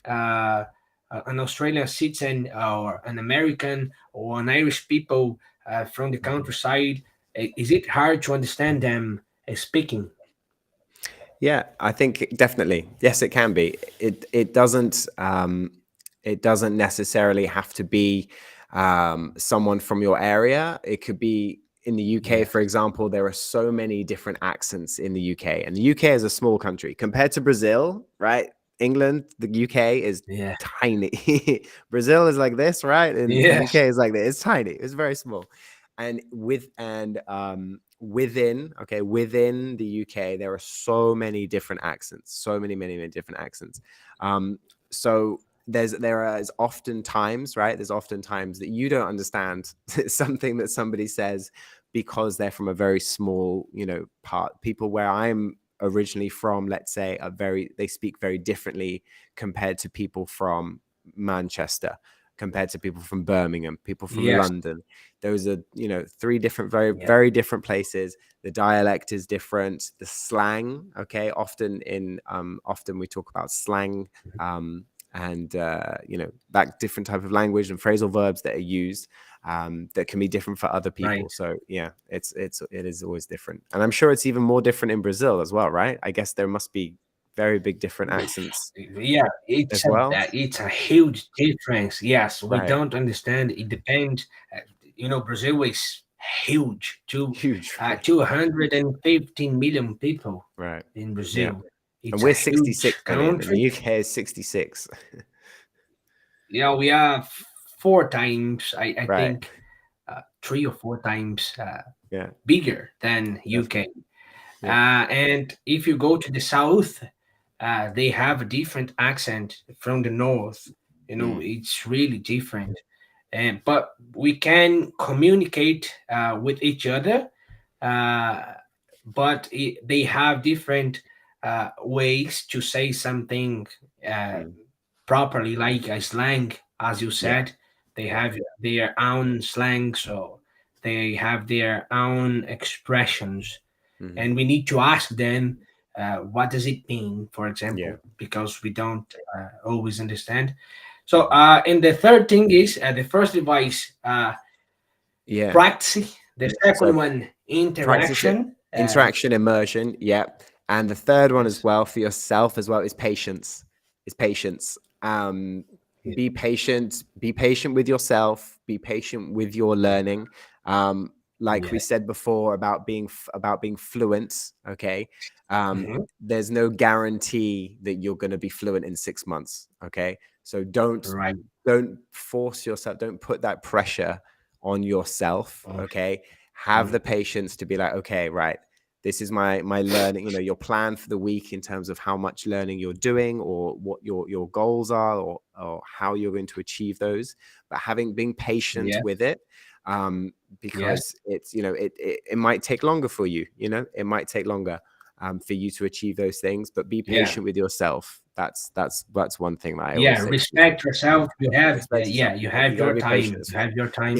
citizen or an American or an Irish people from the Hmm. countryside? Is it hard to understand them speaking? Yeah, I think definitely. Yes, it can be. It doesn't necessarily have to be someone from your area. It could be in the UK, Yes. for example. There are so many different accents in the UK, and the UK is a small country compared to Brazil, right? England, the UK is Yeah. tiny. Brazil is like this, right? And the Yes. UK is like this. It's tiny. It's very small. And within, okay, within the UK, there are so many different accents, so many different accents. So there is often times, right? There's often times that you don't understand something that somebody says because they're from a very small, you know, part. People where I'm originally from, let's say, they speak very differently compared to people from Manchester, compared to people from Birmingham, people from Yes. London. Those are, you know, three different, Yeah. very different places. The dialect is different. The slang, okay, often we talk about slang, and you know, that different type of language and phrasal verbs that are used, that can be different for other people. Right. So yeah, it is always different, and I'm sure it's even more different in Brazil as well, right? I guess there must be very big different accents Yeah, as well. it's a huge difference. Yes, we Right. don't understand. It depends. You know, Brazil is huge. Huge. Right. 215 million people Right. in Yeah. Brazil. And It's a we're huge 66 million, and country. the UK is 66. Yeah, we are four times. I Right. think 3 or 4 times Yeah. bigger than UK. Definitely. Yeah. And if you go to the south, they have a different accent from the north. You know, Mm. it's really different. And but we can communicate with each other, uh, but they have different ways to say something uh, Mm. properly, like a slang, as you Yeah. said. They have their own slang, so they have their own expressions, Hmm. and we need to ask them what does it mean, for Yeah. example, because we don't always understand. So Hmm. and the third thing is the first device, Yeah. Practice. The second So one, practice it. interaction. Interaction, immersion. Yeah. And the third one as Yes. well for yourself as well is patience. Is patience. Be patient. Be patient with yourself. Be patient with your learning. Like we Yeah. said before about being fluent. Okay. Mhm. There's no guarantee that you're going to be fluent in 6 months. Okay. So don't Right. force yourself. Don't put that pressure on yourself. Okay. Have the patience to be like, okay, right, this is my learning, your plan for the week in terms of how much learning you're doing or what your goals are or how you're going to achieve those, but being patient Yeah. with it, Yes. because it's, it might take longer for you, it might take longer for you to achieve those things, but be Yeah. patient with yourself. That's one thing that I always Yeah. say to people. Respect yourself. You have, Respect yourself. you have You got to your be patient time. as You well. have your time.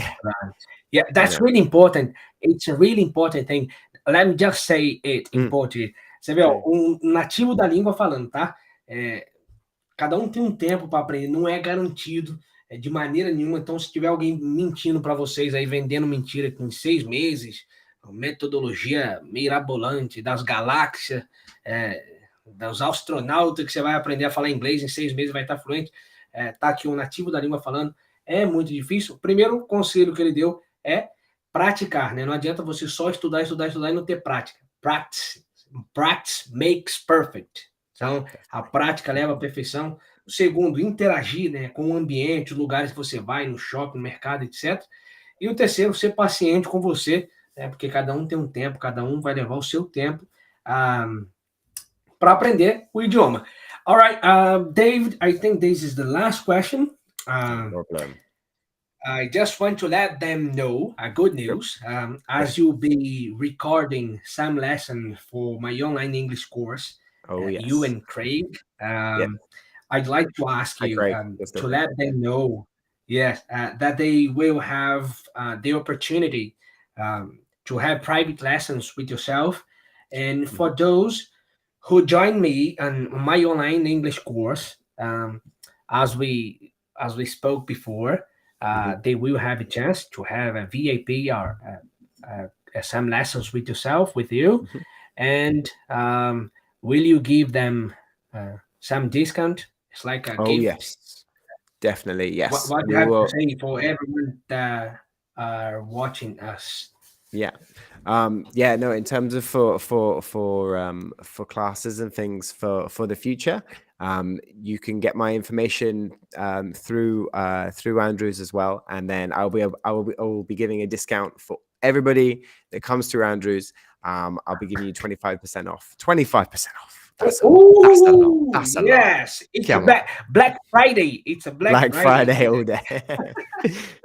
Yeah, Yeah, that's really important. It's a really important thing. Let me just say it in Portuguese. Você vê, ó, nativo da língua falando, tá? Cada um tem um tempo para aprender, não é garantido de maneira nenhuma. Então, se tiver alguém mentindo para vocês aí, vendendo mentira que em 6 meses, metodologia mirabolante das galáxias, dos astronautas, que você vai aprender a falar inglês em 6 meses, vai estar fluente, tá aqui um nativo da língua falando, é muito difícil. O primeiro conselho que ele deu é praticar, né? Não adianta você só estudar e não ter prática. Practice makes perfect. Então, a prática leva à perfeição. O segundo, interagir, né, com o ambiente, os lugares que você vai, no shopping, no mercado, etc. E o terceiro, ser paciente com você, né, porque cada um tem um tempo, cada um vai levar o seu tempo para aprender o idioma. All right, David, I think this is the last question. no problem. I just want to let them know good news. As you'll be recording some lessons for my online English course, Yes. you and Craig, I'd like to ask Hi, you Craig. to let them know, yes, that they will have the opportunity to have private lessons with yourself. And for those who join me on my online English course, as we spoke before, they will have a chance to have a VIP or some lessons with yourself, with you, and will you give them some discount? It's like a gift. Yes, definitely. Yes, What do you we have will. to say for everyone that are watching us? Yeah. No, in terms of for classes and things for the future, you can get my information through Andrews as well, and then I will be giving a discount for everybody that comes through Andrews. I'll be giving you 25% off. 25% off. That's a lot. That's a lot. Yes, it's a Black Friday. It's a Black Friday all day.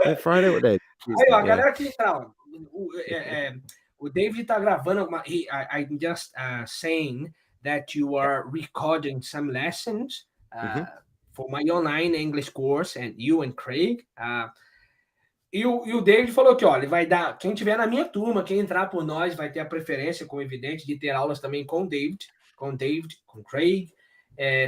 Black Friday all day. Aí, ó, a galera que entrar, ó, o David tá gravando I'm just saying that you are recording some lessons for my online English course, and you and Craig. E o David falou que, ó, ele vai dar, quem tiver na minha turma, quem entrar por nós, vai ter a preferência, como evidente, de ter aulas também com o David, com Craig,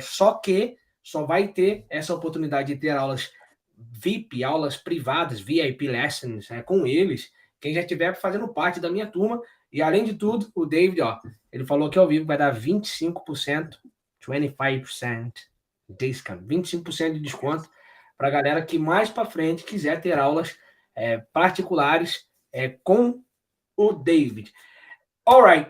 só que só vai ter essa oportunidade de ter aulas VIP, aulas privadas, VIP lessons, com eles, quem já estiver fazendo parte da minha turma. E além de tudo, o David, ó, ele falou que ao vivo vai dar 25%, 25% discount, 25% de desconto para a galera que mais para frente quiser ter aulas particulares com o David. All right,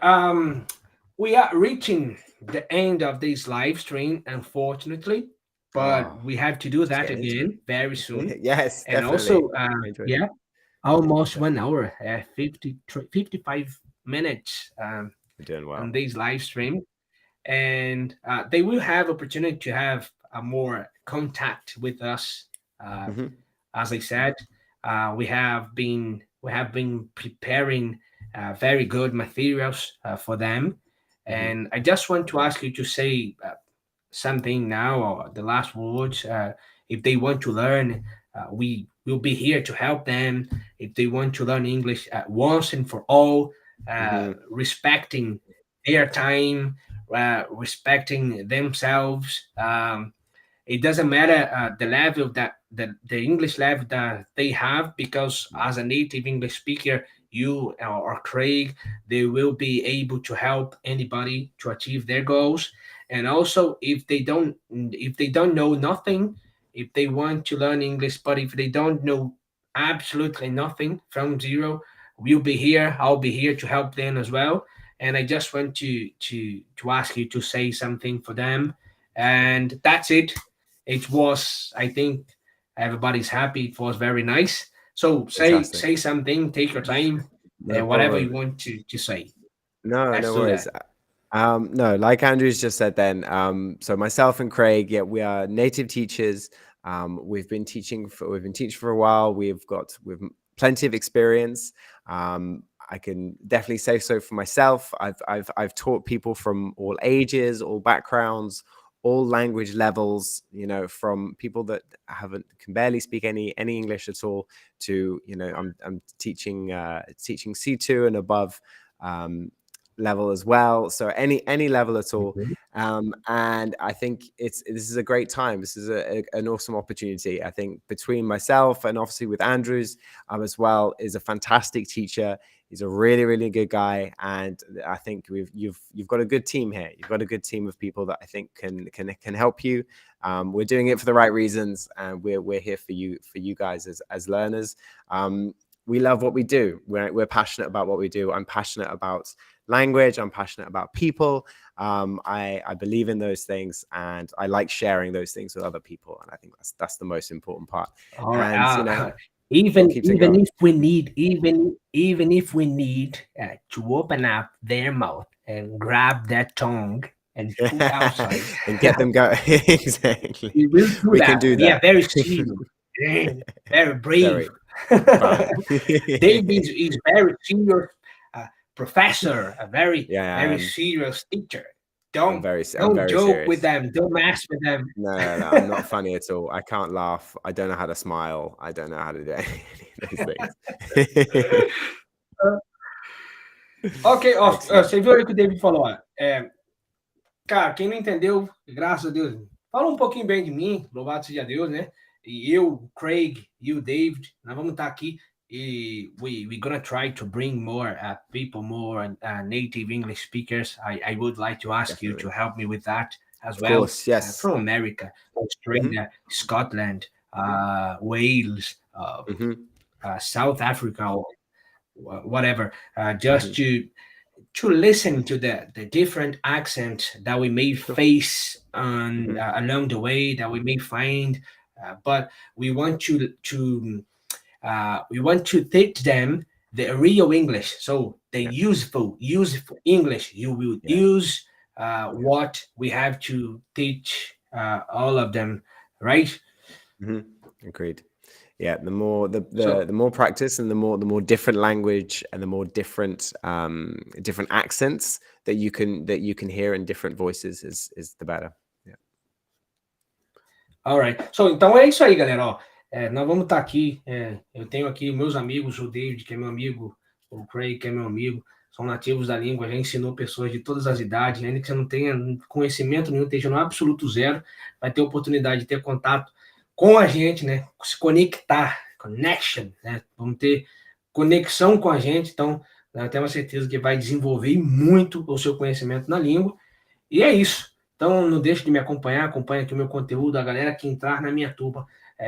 we are reaching the end of this live stream, unfortunately, but we have to do that again very soon. Yes, and definitely. also, almost 1 hour, 55 minutes You're doing well on this live stream, and they will have opportunity to have more contact with us. As I said, we have been preparing very good materials for them, and I just want to ask you to say something now, or the last words. If they want to learn, we will be here to help them. If they want to learn English once and for all, respecting their time, respecting themselves, it doesn't matter the level that the English level that they have, because as a native English speaker, you or Craig, they will be able to help anybody to achieve their goals. And also, if they don't know nothing, if they want to learn English, but if they don't know absolutely nothing from zero, we'll be here. I'll be here to help them as well. And I just want to ask you to say something for them, and that's it. It was, I think, everybody's happy. It was very nice. So Fantastic. say something. Take your time. No Whatever problem. you want to say. No, Let's no do worries. that. No, like Andrew's just said then, so myself and Craig, yeah, we are native teachers. We've been teaching for a while. We've plenty of experience. I can definitely say so for myself. I've taught people from all ages, all backgrounds, all language levels, you know, from people that can barely speak any English at all to, you know, I'm teaching C2 and above level as well, so any level at all. And I think this is a great time. This is an awesome opportunity. I think between myself and obviously with Andrews as well, is a fantastic teacher. He's a really good guy, and I think you've got a good team here. You've got a good team of people that I think can help you. We're doing it for the right reasons, and we're here for you guys as learners. We love what we do. We're passionate about what we do. I'm passionate about language. I'm passionate about people. I believe in those things, and I like sharing those things with other people. And I think that's the most important part. All And right. you know, Even keeps it going. if we need even if we need to open up their mouth and grab that tongue and put outside, And get them going. Exactly. we will do We can that. do We are that. very serious, very brave. Very fine. David is very serious professor, a very Yeah, serious teacher. I'm very Joke with serious. them. Don't mess with them. No, I'm not funny at all. I can't laugh. I don't know how to smile. I don't know how to do any of those things. Ok, ó, Excellent. você viu aí o que o David falou? Ó, cara, quem não entendeu, graças a Deus, fala um pouquinho bem de mim, louvado seja Deus, né? E eu, o Craig e o David, nós vamos estar aqui e we're gonna try to bring more people, more native English speakers. I would like to ask you to help me with that as well. Of course, yes. From America, Australia, Scotland, Wales, South Africa, or whatever, just to listen to the different accents that we may face on along the way, that we may find, but we want to teach them the real English, so the useful English. You will use what we have to teach all of them, right? Agreed. Yeah, the more practice and the more different language and the more different accents that you can hear in different voices is the better. Yeah. All right. So, então é isso aí, galera. Ó, nós vamos estar aqui. Eu tenho aqui meus amigos, o David, que é meu amigo, o Craig, que é meu amigo, são nativos da língua, já ensinou pessoas de todas as idades, ainda que você não tenha conhecimento nenhum, esteja no absoluto zero, vai ter oportunidade de ter contato com a gente, né? Se conectar, connection, né? Vamos ter conexão com a gente, então eu tenho uma certeza que vai desenvolver muito o seu conhecimento na língua. E é isso. Então não deixe de me acompanhar, acompanhe aqui o meu conteúdo, a galera que entrar na minha turma,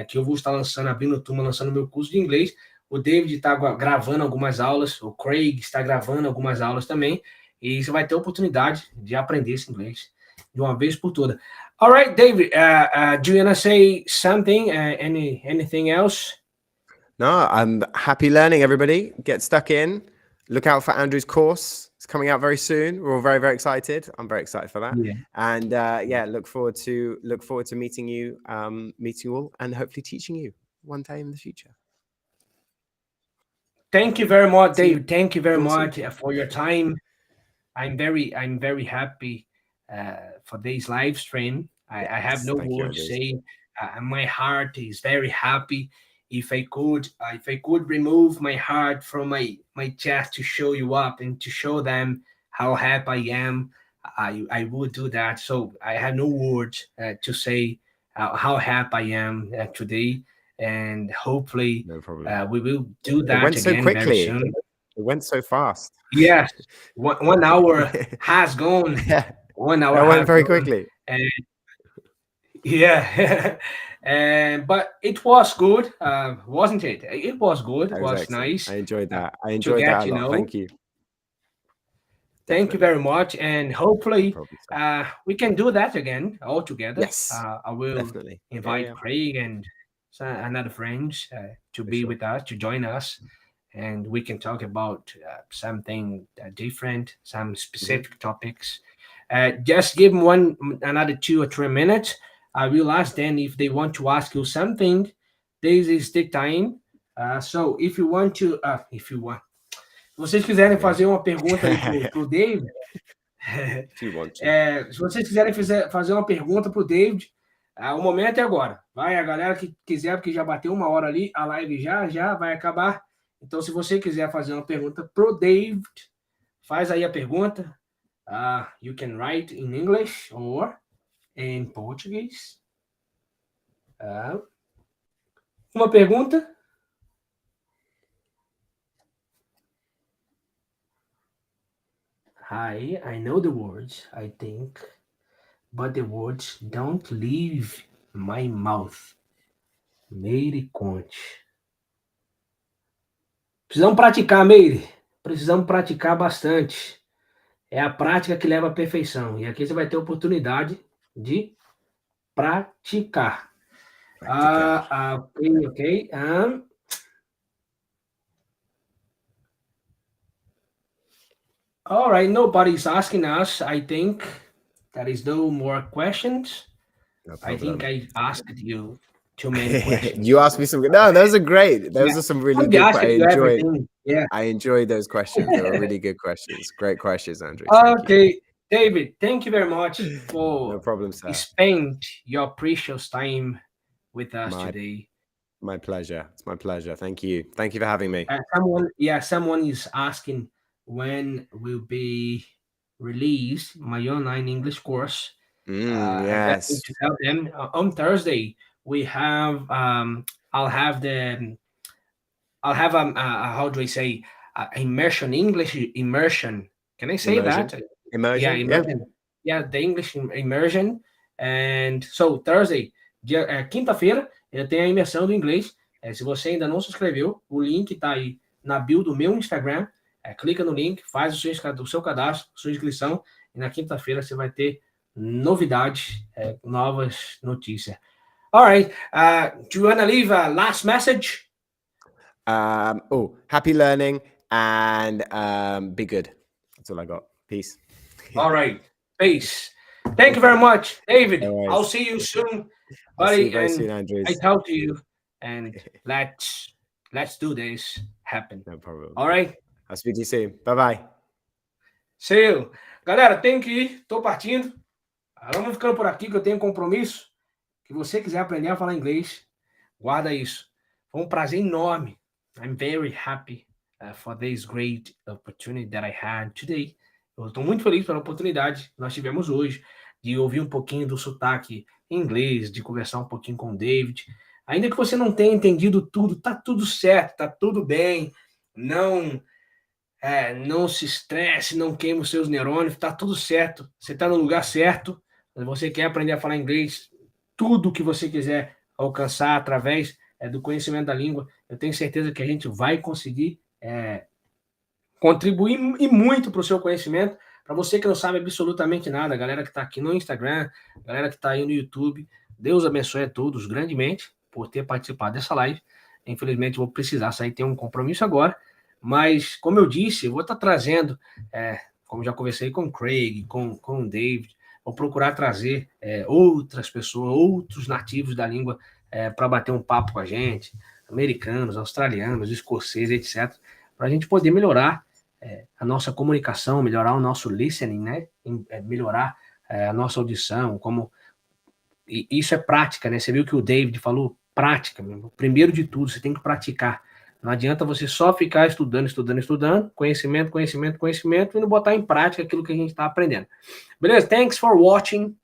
que eu vou estar abrindo turma, lançando meu curso de inglês. O David está gravando algumas aulas, o Craig está gravando algumas aulas também, e você vai ter a oportunidade de aprender esse inglês de uma vez por todas. All right, David, do you want to say something? Anything else? No, I'm happy learning, everybody. Get stuck in. Look out for Andrew's course. It's coming out very soon. We're all very excited. I'm very excited for that. Yeah. And look forward to meeting you all, and hopefully teaching you one day in the future. Thank you very much, David. Thank you very Awesome. much for your time. I'm very happy for this live stream. I have no words to say. My heart is very happy. If I could remove my heart from my chest to show you up and to show them how happy I am, I would do that. So I have no words to say how happy I am today, and hopefully No problem. we will do It that went so again very quickly. soon. It went so fast. Yes, 1 hour has gone. Yeah, 1 hour that went has very gone, quickly. and yeah, and but it was good, wasn't it? It was good. It was Exactly. nice I enjoyed that. I to enjoyed get that a to lot. know. Thank you. Thank you Definitely. very much, and No hopefully problem, sir. we can do that again all together. Yes, I will definitely. Yeah, invite yeah, Craig and another friends to for be sure. with us, to join us, and we can talk about something different, some Mhm. specific topics. Just give them another 2 or 3 minutes. I will ask them if they want to ask you something. This is the time. So if you want to, se vocês quiserem Okay. fazer uma pergunta aí pro David, If you want to. se vocês quiserem fazer uma pergunta pro David, o momento é agora. Vai, a galera que quiser, porque já bateu 1 hora ali, a live já vai acabar. Então, se você quiser fazer uma pergunta pro David, faz aí a pergunta. You can write in English or in português. Uma pergunta? Hi, I know the words, I think, but the words don't leave my mouth. Meire, conte. Precisamos praticar, Meire. Precisamos praticar bastante. É a prática que leva à perfeição. E aqui você vai ter a oportunidade de praticar. Practicar. Ok. All right, nobody's asking us. I think there is no more questions. No I think problem. I asked you too many questions. You asked me some. No, those are great. Those Yeah, are some really I'll be good. asking you everything. Yeah. I enjoyed those questions. They were really good questions. Great questions, Andres. Thank you. Okay, David, thank you very much No for problem, sir. spending your precious time with us My today. My pleasure. It's my pleasure. Thank you. Thank you for having me. Someone is asking when will be released my online English course. I just need Yes. to tell them on Thursday we have I'll have how do I say immersion. Can I say Immersion. that? Yeah, Immersion. Yeah. immersion. Yeah, the English immersion. And so Thursday, quinta-feira, eu tenho a imersão do inglês. Se você ainda não se inscreveu, o link tá aí na bio do meu Instagram. Clica no link, faz o seu cadastro, sua inscrição, e na quinta-feira você vai ter novidades, novas notícias. All right. Do you want to leave a last message? Happy learning and be good. That's all I got. Peace. All right. Peace. Thank you very much, David. No worries. I'll see you soon, I'll see buddy. you very And soon, Andres. I talk to you, and let's do this happen. No problem. All right. I'll speak to you soon. Bye-bye. See you. Galera, tem que ir. Tô partindo. Vamos ficando por aqui que eu tenho compromisso. Que você quiser aprender a falar inglês, guarda isso. Foi um prazer enorme. I'm very happy for this great opportunity that I had today. Eu estou muito feliz pela oportunidade que nós tivemos hoje de ouvir um pouquinho do sotaque em inglês, de conversar um pouquinho com o David. Ainda que você não tenha entendido tudo, tá tudo certo, tá tudo bem. Não se estresse, não queime os seus neurônios, tá tudo certo. Você está no lugar certo. Você quer aprender a falar inglês, tudo que você quiser alcançar através do conhecimento da língua, eu tenho certeza que a gente vai conseguir contribuir e muito para o seu conhecimento. Para você que não sabe absolutamente nada, galera que está aqui no Instagram, galera que está aí no YouTube, Deus abençoe a todos grandemente por ter participado dessa live. Infelizmente, vou precisar sair, ter um compromisso agora, mas, como eu disse, eu vou estar trazendo, como já conversei com o Craig, com o David, vou procurar trazer outras pessoas, outros nativos da língua para bater um papo com a gente, americanos, australianos, escoceses, etc., para a gente poder melhorar a nossa comunicação, melhorar o nosso listening, né? Melhorar a nossa audição, e isso é prática, né? Você viu que o David falou, prática, mesmo. Primeiro de tudo, você tem que praticar. Não adianta você só ficar estudando, conhecimento, e não botar em prática aquilo que a gente está aprendendo. Beleza? Thanks for watching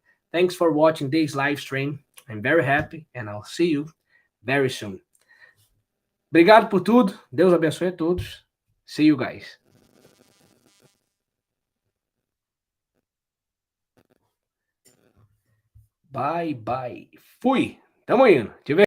this live stream. I'm very happy and I'll see you very soon. Obrigado por tudo. Deus abençoe a todos. See you guys. Bye, bye. Fui. Tamo indo.